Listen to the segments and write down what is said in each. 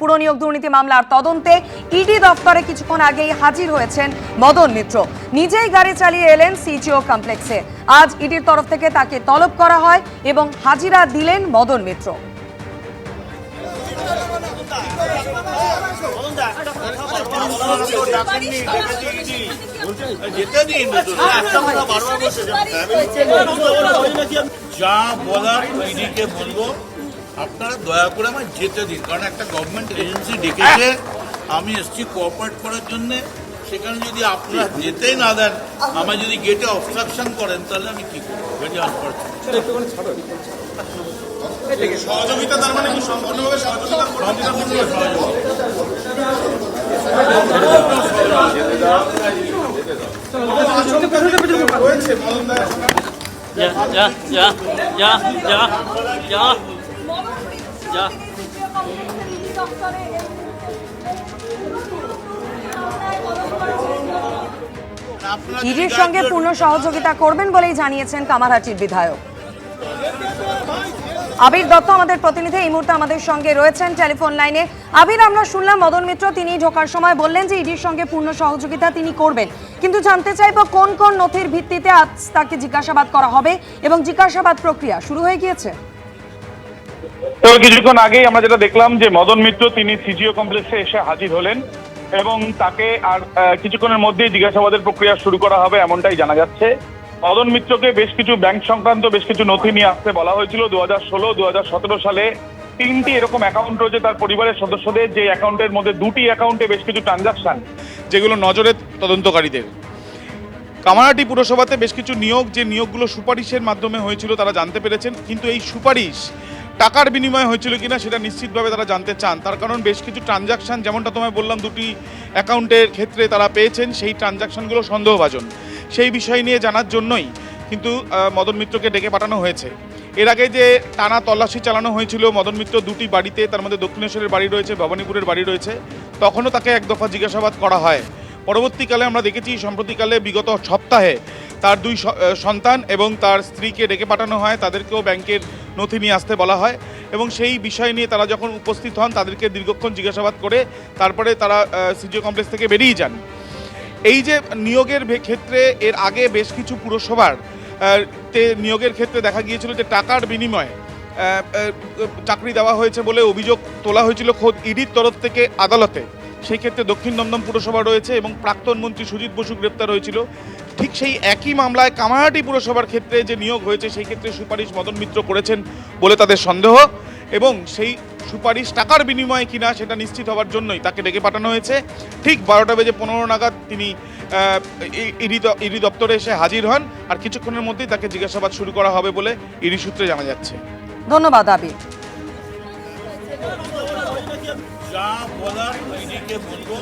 পুর নিয়োগ দুর্নীতি মামলার তদন্তে ইডি দফতরে কিছুক্ষণ আগেই হাজির হয়েছেন মদন মিত্র। নিজেই গাড়ি চালিয়ে এলেন সিজিও কমপ্লেক্সে। আজ ইডির তরফ থেকে তাকে তলব করা হয় এবং হাজিরা দিলেন মদন মিত্র। যা বলার ইডিকে বলবো, আপনারা দয়া করে আমার যেতে দিন, কারণ একটা গভর্নমেন্ট এজেন্সি ডেকেছে, আমি এসছি কোঅপারেট করার জন্য। সেখানে যদি আপনারা যেতেই না দেন, আমায় যদি গেটে অবস্ট্রাকশন করেন, তাহলে আমি কি করবো? সহযোগিতা তার মানে কি সম্পূর্ণভাবে সহযোগিতা ইডির সঙ্গে পূর্ণ সহযোগিতা করবেন বলেই জানিয়েছেন কামারহাটির বিধায়ক আবির দত্ত। আমাদের প্রতিনিধি এই মুহূর্তে আমাদের সঙ্গে রয়েছেন টেলিফোন লাইনে। আবির, আমরা শুনলাম মদন মিত্র তিনি ঢোকার সময় বললেন যে ইডির সঙ্গে পূর্ণ সহযোগিতা তিনি করবেন, কিন্তু জানতে চাইব কোন কোন নথির ভিত্তিতে আজ তাকে জিজ্ঞাসাবাদ করা হবে এবং জিজ্ঞাসাবাদ প্রক্রিয়া শুরু হয়ে গিয়েছে? তবে কিছুক্ষণ আগেই আমরা যেটা দেখলাম যে মদন মিত্র তিনি সিজিও কমপ্লেক্সে এসে হাজির হলেন এবং তাকে আর কিছুক্ষণের মধ্যেই জিজ্ঞাসাবাদের প্রক্রিয়া শুরু করা হবে এমনটাই জানা যাচ্ছে। মদন মিত্রকে বেশ কিছু ব্যাংক সংক্রান্ত বেশ কিছু নথি নিয়ে আসতে বলা হয়েছিল। 2016-2017 সালে 3টি এরকম অ্যাকাউন্ট রয়েছে তার পরিবারের সদস্যদের, যে অ্যাকাউন্টের মধ্যে 2টি অ্যাকাউন্টে বেশ কিছু ট্রানজাকশন, যেগুলো নজরে তদন্তকারীদের। কামারহাটি পুরসভাতে বেশ কিছু নিয়োগ, যে নিয়োগগুলো সুপারিশের মাধ্যমে হয়েছিল তারা জানতে পেরেছেন, কিন্তু এই সুপারিশ টাকার বিনিময়ে হয়েছিল কিনা সেটা নিশ্চিতভাবে তারা জানতে চান। তার কারণ বেশ কিছু ট্রানজাকশন, যেমনটা তোমায় বললাম, 2টি অ্যাকাউন্টের ক্ষেত্রে তারা পেয়েছেন, সেই ট্রানজাকশনগুলো সন্দেহভাজন। সেই বিষয় নিয়ে জানার জন্যই কিন্তু মদন মিত্রকে ডেকে পাঠানো হয়েছে। এর আগে যে টানা তল্লাশি চালানো হয়েছিল মদন মিত্র 2টি বাড়িতে, তার মধ্যে দক্ষিণেশ্বরের বাড়ি রয়েছে, ভবানীপুরের বাড়ি রয়েছে, তখনও তাকে এক দফা জিজ্ঞাসাবাদ করা হয়। পরবর্তীকালে আমরা দেখেছি সম্প্রতিকালে বিগত সপ্তাহে তার 2 সন্তান এবং তার স্ত্রীকে ডেকে পাঠানো হয়, তাদেরকেও ব্যাংকের নথি নিয়ে আসতে বলা হয় এবং সেই বিষয় নিয়ে তারা যখন উপস্থিত হন তাদেরকে দীর্ঘক্ষণ জিজ্ঞাসাবাদ করে তারপরে তারা সিজিও কমপ্লেক্স থেকে বেরিয়ে যান। এই যে নিয়োগের ক্ষেত্রে এর আগে বেশ কিছু পুরসভার নিয়োগের ক্ষেত্রে দেখা গিয়েছিল যে টাকার বিনিময়ে চাকরি দেওয়া হয়েছে বলে অভিযোগ তোলা হয়েছিল খোদ ইডির তরফ থেকে আদালতে। সেই ক্ষেত্রে দক্ষিণ দমদম পুরসভা রয়েছে এবং প্রাক্তন মন্ত্রী সুজিত বসু গ্রেপ্তার হয়েছিল। ঠিক সেই একই মামলায় কামারহাটি পুরসভার ক্ষেত্রে যে নিয়োগ হয়েছে সেই ক্ষেত্রে সুপারিশ মদন মিত্র করেছেন বলে তাদের সন্দেহ, এবং সেই সুপারিশ টাকার বিনিময়ে কিনা সেটা নিশ্চিত হওয়ার জন্যই তাকে ডেকে পাঠানো হয়েছে। ঠিক 12:15 নাগাদ তিনি ইডি দপ্তরে এসে হাজির হন, আর কিছুক্ষণের মধ্যেই তাকে জিজ্ঞাসাবাদ শুরু করা হবে বলে ইডি সূত্রে জানা যাচ্ছে। ধন্যবাদ আবির। যা বলার ইডিকে বলবো,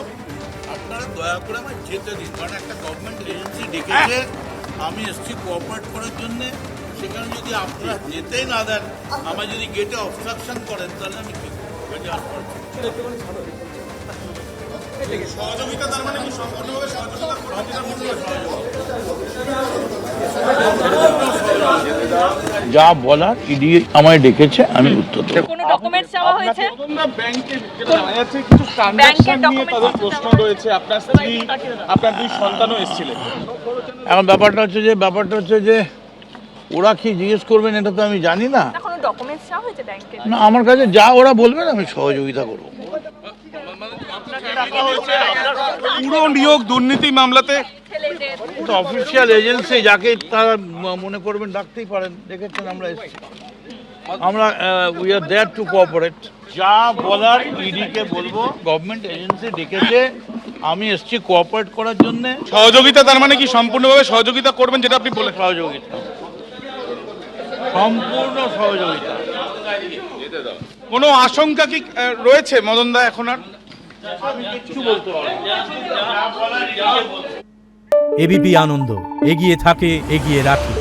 আপনারা দয়া করে আমার যেতে দিন, কারণ একটা গভর্নমেন্ট এজেন্সি ডেকেছে, আমি এসছি কোঅপারেট করার জন্য। সেখানে যদি আপনারা যেতেই না দেন, আমায় যদি গেটে অবস্ট্রাকশন করেন, তাহলে আমি কি করবো? সহযোগিতা তার মানে কি সম্পূর্ণভাবে যা বলার ইডি আমায় ডেকেছে, আমি উত্তর দেব। কোনো ডকুমেন্টস চাওয়া হয়েছে? ব্যাংকে জানা যাচ্ছে কিছু ট্রানজাকশন নিয়ে তাদের প্রশ্ন রয়েছে, আপনার স্ত্রী আপনার 2 সন্তানও এসেছিলেন। এখন ব্যাপারটা হচ্ছে যে ওরা কি জিজ্ঞেস করবেন এটা তো আমি জানি না। কোনো ডকুমেন্টস চাওয়া হয়েছে ব্যাংকে? না, আমার কাছে যা ওরা বলবেন আমি সহযোগিতা করব। পুরো নিয়োগ দুর্নীতি মামলাতে তো অফিসিয়াল এজেন্সি যাকে তারা মনে করবেন ডাকতেই পারেন, দেখেছেন আমরা এসেছি, আমরা we are there to cooperate. যা বলার ইডিকে বলবো, গভর্নমেন্ট এজেন্সি ডেকেছে, আমি এসেছি কোঅপারেট করার জন্য। সহযোগিতা তার মানে কি সম্পূর্ণভাবে সহযোগিতা করবেন, যেটা আপনি বলে? সহযোগিতা, সম্পূর্ণ সহযোগিতা। কোনো আশঙ্কা কি রয়েছে মদন দা এখন? আর আমি কিছু বলতে পারবো না। এবিপি আনন্দ, এগিয়ে থাকে, এগিয়ে রাখে।